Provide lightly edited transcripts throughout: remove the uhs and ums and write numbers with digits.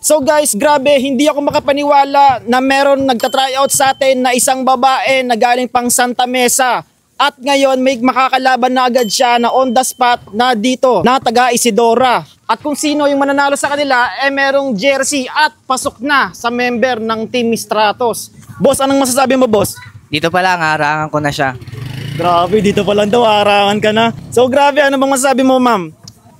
So guys, grabe, hindi ako makapaniwala na meron nagta-tryout sa atin na isang babae na galing pang Santa Mesa. At ngayon may makakalaban na agad siya na on the spot na dito, na taga Isidora. At kung sino yung mananalo sa kanila, merong jersey at pasok na sa member ng Team Stratos. Boss, anong masasabi mo, boss? Dito pa lang, harangan ko na siya. Grabe, dito pa lang daw, harangan ka na. So grabe, ano bang masasabi mo, ma'am?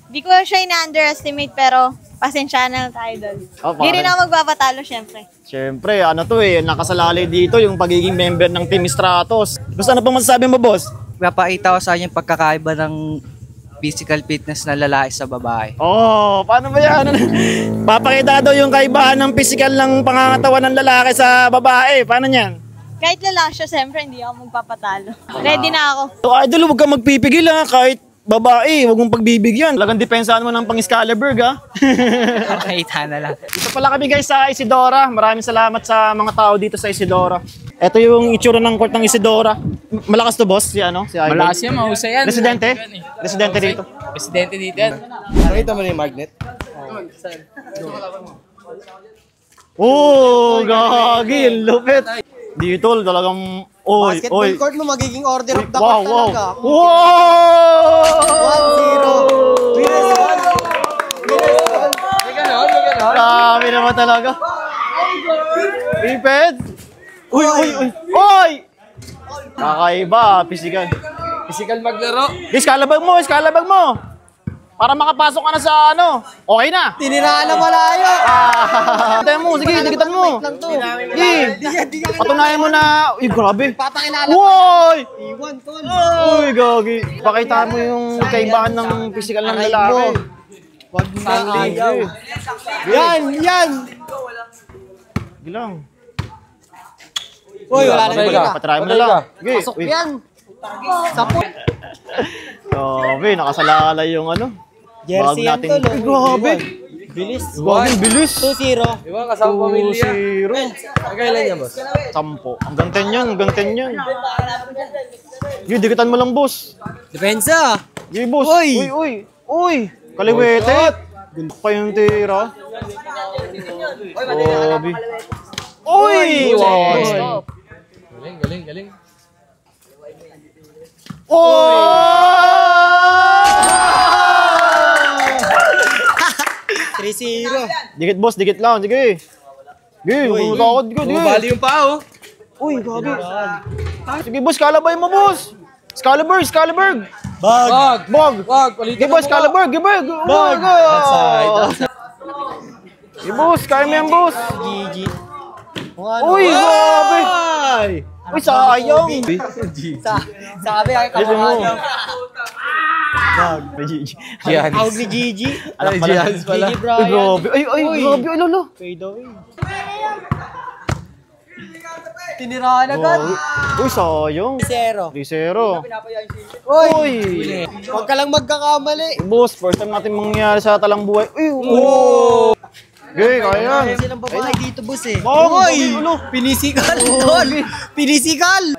Di ko siya ina-underestimate pero pasensya na tayo doon. Di rin ako magpapatalo syempre. Siyempre, ano to nakasalalay dito yung pagiging member ng Team Stratos. Gusto ano pang masasabi mo, boss? Papakita ko sa inyo yung pagkakaiba ng physical fitness na lalaki sa babae. Oh, paano ba yan? Papakita daw yung kaibahan ng physical ng pangangatawan ng lalaki sa babae. Paano yan? Kahit lalaki siya, syempre hindi ako magpapatalo. Ready na ako. So, idol, huwag kang magpipigil kahit babae, huwag mong pagbibigyan. Talagang depensahan mo ng pang-Excalibur, Pakita na lang. Dito pala kami guys sa Isidora. Maraming salamat sa mga tao dito sa Isidora. Ito yung itsura ng court ng Isidora. Malakas to, boss, si Idol. Malakas yan, mahusay yan. Residente? Residente dito. Presidente dito yan. Nakita mo na yung magnet? Oh, gagi, lupit. Dito talagang Basketball court mo, magiging order of the court talaga. Wow! 1-0. Dami naman talaga. Iped. Uy! Kakaiba, physical. Physical maglaro. Iskalabag mo. Para makapasok ka na sa okay na. Tiniraan na malayo. Tayo mo, sige, digitan mo. Sige, patunayan mo na, grabe. Papakilala Uy! Iwan, tol. Uy, gagi. Pakita mo yung kaibahan ng physical ng lalaki. Wag na ayaw. Yan. Gilang. Uy, wala na yung Patry mo na lang. pasok yan. Sapo. Grabe, nakasalalay yung Jersey yan, tol. Grabe. Bilis. Grabe, bilis. 2-0. Diba, kasama pamilya. 2-0. Kailan niya, boss? 10. Hanggang 10 yan. Yung dikitan mo lang, boss. Depensa. Yung boss. Uy. Uy. Kaliwete. Pa yung tira. Grabe. Uy. Stop. Galing. Oh! 3-0. Dikit boss, dikit lang. Sige. Sige, takot ko. Bumabali yung pao. Uy, gabi. Sige boss, kalabay mo boss. Excalibur. Wag. Sige boss, Excalibur. Bag. Sige boss, kaya mo yan boss. GG. Uy, grabe. Uy, sayang. Sabi ay kamahal. Tawag ni Gigi. Giannis pala. Gigi Uy, Brian. grabe. Ay, grabe. Ay, lolo. Fade away. Tinirahan agad. Uy, sayang. 0. 3-0. Uy. Uy. Huwag ka lang magkakamali. Boss, first time natin mangyayari sa talang buhay. Uy. Okay, kaya yan. Silang babae dito, boss eh. Uy! Pinisikal, tol. Pinisikal.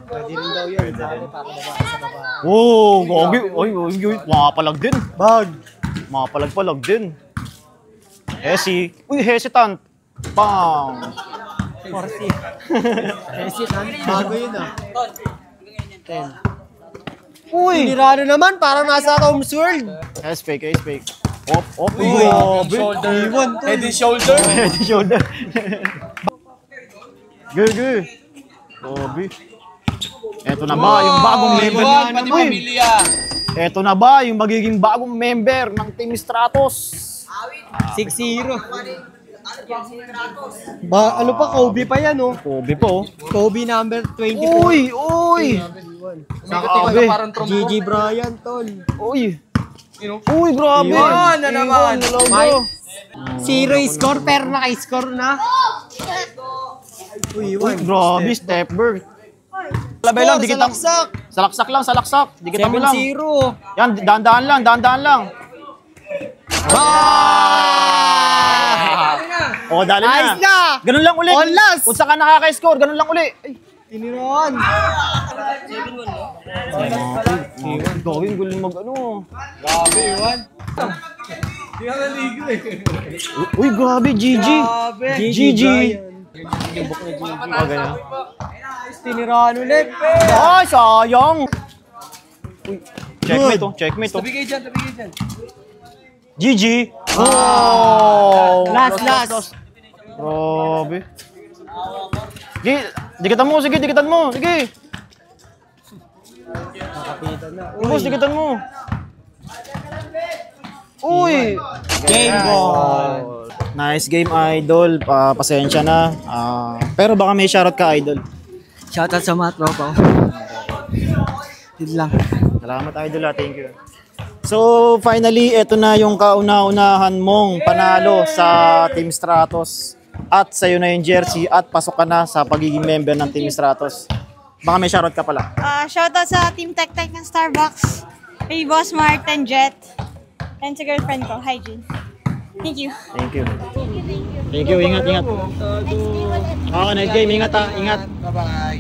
Pwede rin daw yan. Sabi, para babae sa babae. Oh, gogi. Uy, mapalag din. Bag. Mapalag din. Uy, hesitant. Bang. Forsi. Bago yun ah. 10. Uy. Tinirahan naman, parang nasa Tom's World. Fake. Op. Uy. Shoulder. Iwan, tol. Head and shoulder. Head and shoulder. Gogi. Gobi. Eto na ba yung bagong member Pati ng pamilya. Eto na ba yung magiging bagong member ng Team Stratos? 6-0. Ano pa, Kobe pa yan oh. Kobe po. Kobe number 24. Uy. Sabi. Parang trompo. Gigi Brian, tol. Uy, grabe. Iwan na naman. Zero score, pero naka-score na. Uy, Grabe, step bird. Labay lang, dikit lang. Salaksak. Salaksak. Dikitan mo lang. 7-0. Yan, dahan-dahan lang. Oh, dali na. Ayos na. Ganun lang ulit. On last. Kung saan ka nakaka-score, ganun lang ulit. Ay. Tiniron. Gawin, guling mag Grabe, Iwan. Uy, grabe, GG. GG. Ganyan. Tinirahan ulit. Ay, sayang. Uy, checkmate to. Tabi kayo dyan. GG. Oh! Last. Grabe. Sige, dikitan mo. Sige. Boss, dikitan mo. Uy! Game ball. Nice game, idol. Pasensya na. Pero baka may shoutout ka, idol. Shoutout sa mga tropa ko. Yun lang. Salamat, idol. Thank you. So, finally, ito na yung kauna-unahan mong panalo sa Team Stratos. At sa'yo na yung jersey at pasok ka na sa pagiging member ng Team Stratos. Baka may shoutout ka pala. Shoutout sa Team Tech ng Starbucks. Hey, Boss Martin Jet. And sa girlfriend ko, hi, Jean. Thank you. Thank you. Ingat. Okay, next game. Ingat. Bye-bye.